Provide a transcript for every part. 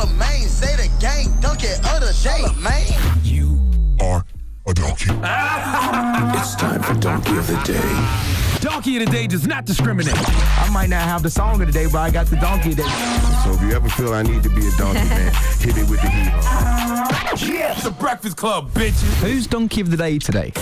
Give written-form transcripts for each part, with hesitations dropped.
Charlemagne, say the gang, dunk it, other Charlemagne. You are a donkey. It's time for Donkey of the Day. Donkey of the Day does not discriminate. I might not have the song of the day, but I got the donkey of the day. So if you ever feel I need to be a donkey, man, hit it with the hee-haw. Yeah, it's the Breakfast Club, bitches. Who's donkey of the day today?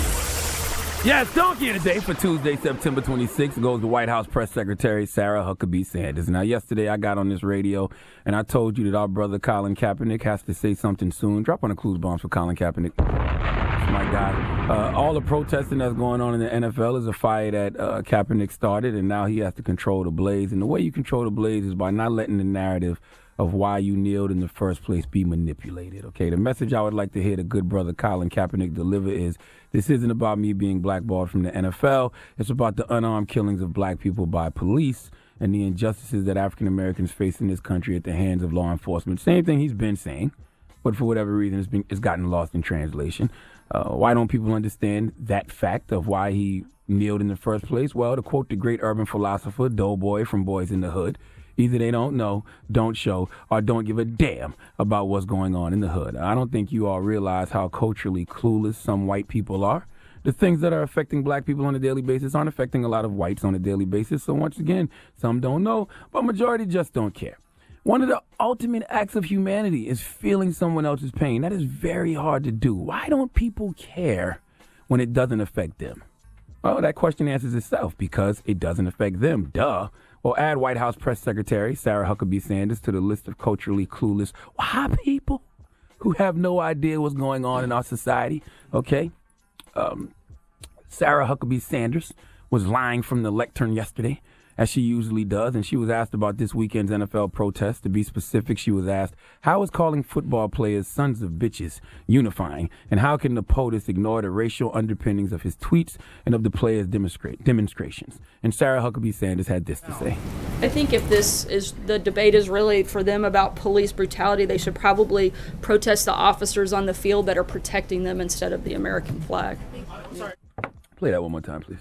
Yes, Donkey of the Day for Tuesday, September 26th goes to White House Press Secretary Sarah Huckabee Sanders. Now, yesterday I got on this radio and I told you that our brother Colin Kaepernick has to say something soon. Drop on the clues bombs for Colin Kaepernick. That's my guy. All the protesting that's going on in the NFL is a fire that Kaepernick started, and now he has to control the blaze. And the way you control the blaze is by not letting the narrative of why you kneeled in the first place be manipulated, okay? The message I would like to hear the good brother Colin Kaepernick deliver is, this isn't about me being blackballed from the NFL. It's about the unarmed killings of black people by police and the injustices that African Americans face in this country at the hands of law enforcement. Same thing he's been saying, but for whatever reason, it's gotten lost in translation. Why don't people understand that fact of why he kneeled in the first place? Well, to quote the great urban philosopher Doughboy from Boys in the Hood, either they don't know, don't show, or don't give a damn about what's going on in the hood. I don't think you all realize how culturally clueless some white people are. The things that are affecting black people on a daily basis aren't affecting a lot of whites on a daily basis. So once again, some don't know, but majority just don't care. One of the ultimate acts of humanity is feeling someone else's pain. That is very hard to do. Why don't people care when it doesn't affect them? Well, that question answers itself, because it doesn't affect them. Duh. Well, add White House Press Secretary Sarah Huckabee Sanders to the list of culturally clueless white people who have no idea what's going on in our society, okay? Sarah Huckabee Sanders was lying from the lectern yesterday, as she usually does, and she was asked about this weekend's NFL protest. To be specific, she was asked, how is calling football players sons of bitches unifying, and how can the POTUS ignore the racial underpinnings of his tweets and of the players' demonstrations? And Sarah Huckabee Sanders had this to say. I think if the debate is really for them about police brutality, they should probably protest the officers on the field that are protecting them instead of the American flag. Play that one more time, please.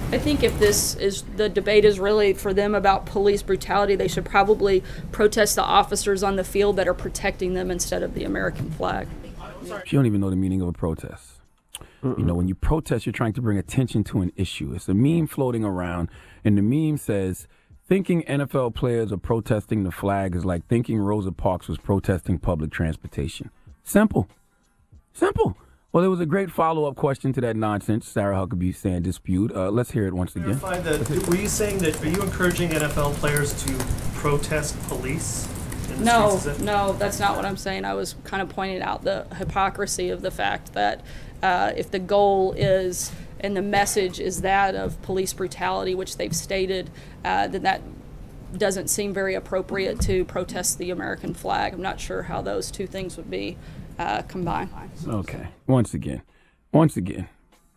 I think if the debate is really for them about police brutality, they should probably protest the officers on the field that are protecting them instead of the American flag. She don't even know the meaning of a protest. You know, when you protest, you're trying to bring attention to an issue. It's a meme floating around, and the meme says, thinking NFL players are protesting the flag is like thinking Rosa Parks was protesting public transportation. Simple. Simple. Well, there was a great follow-up question to that nonsense Sarah Huckabee Sanders spewed. Let's hear it once again. Were you saying that, are you encouraging NFL players to protest police? No, that's not what I'm saying. I was kind of pointing out the hypocrisy of the fact that if the goal is and the message is that of police brutality, which they've stated, then that doesn't seem very appropriate to protest the American flag. I'm not sure how those two things would be combined. Okay. Once again,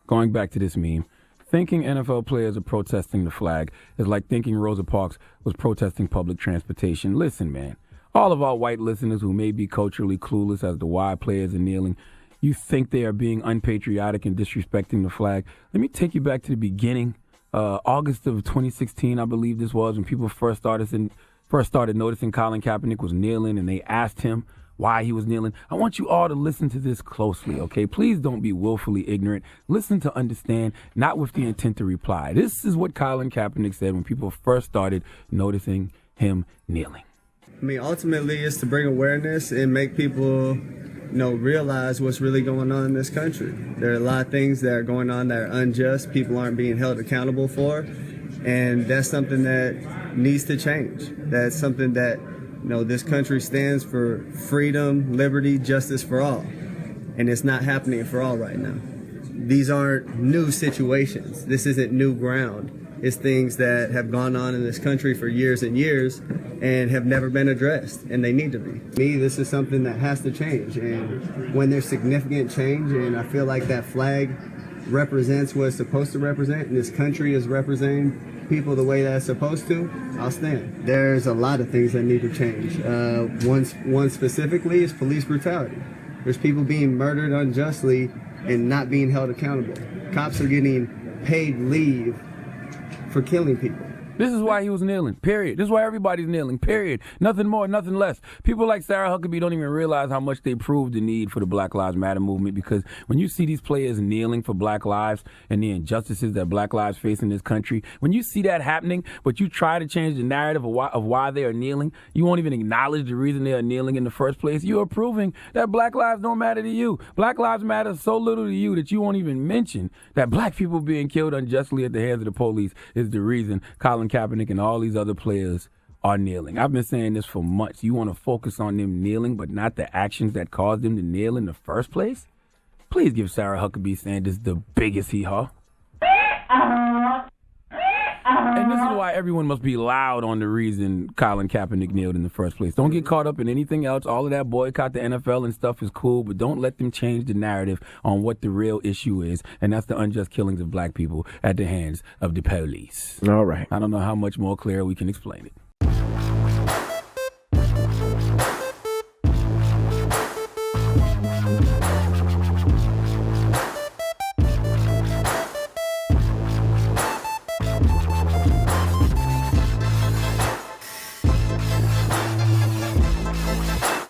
going back to this meme, thinking NFL players are protesting the flag is like thinking Rosa Parks was protesting public transportation. Listen, man, all of our white listeners who may be culturally clueless as to why players are kneeling, you think they are being unpatriotic and disrespecting the flag. Let me take you back to the beginning. August of 2016, I believe this was, when people first started noticing Colin Kaepernick was kneeling, and they asked him why he was kneeling. I want you all to listen to this closely, okay? Please don't be willfully ignorant. Listen to understand, not with the intent to reply. This is what Colin Kaepernick said when people first started noticing him kneeling. I mean, ultimately, it's to bring awareness and make people, realize what's really going on in this country. There are a lot of things that are going on that are unjust, people aren't being held accountable for, and that's something that needs to change. That's something that this country stands for: freedom, liberty, justice for all. And it's not happening for all right now. These aren't new situations. This isn't new ground. It's things that have gone on in this country for years and years and have never been addressed, and they need to be. Me, this is something that has to change. And when there's significant change, and I feel like that flag represents what it's supposed to represent, and this country is representing people the way that it's supposed to, I'll stand. There's a lot of things that need to change. One specifically is police brutality. There's people being murdered unjustly and not being held accountable. Cops are getting paid leave for killing people. This is why he was kneeling, period. This is why everybody's kneeling, period. Nothing more, nothing less. People like Sarah Huckabee don't even realize how much they proved the need for the Black Lives Matter movement, because when you see these players kneeling for black lives and the injustices that black lives face in this country, when you see that happening, but you try to change the narrative of why they are kneeling, you won't even acknowledge the reason they are kneeling in the first place, you are proving that black lives don't matter to you. Black lives matter so little to you that you won't even mention that black people being killed unjustly at the hands of the police is the reason Colin Kaepernick and all these other players are kneeling. I've been saying this for months. You want to focus on them kneeling, but not the actions that caused them to kneel in the first place? Please give Sarah Huckabee Sanders the biggest hee-haw. And this is why everyone must be loud on the reason Colin Kaepernick kneeled in the first place. Don't get caught up in anything else. All of that boycott the NFL and stuff is cool, but don't let them change the narrative on what the real issue is, and that's the unjust killings of black people at the hands of the police. All right. I don't know how much more clear we can explain it.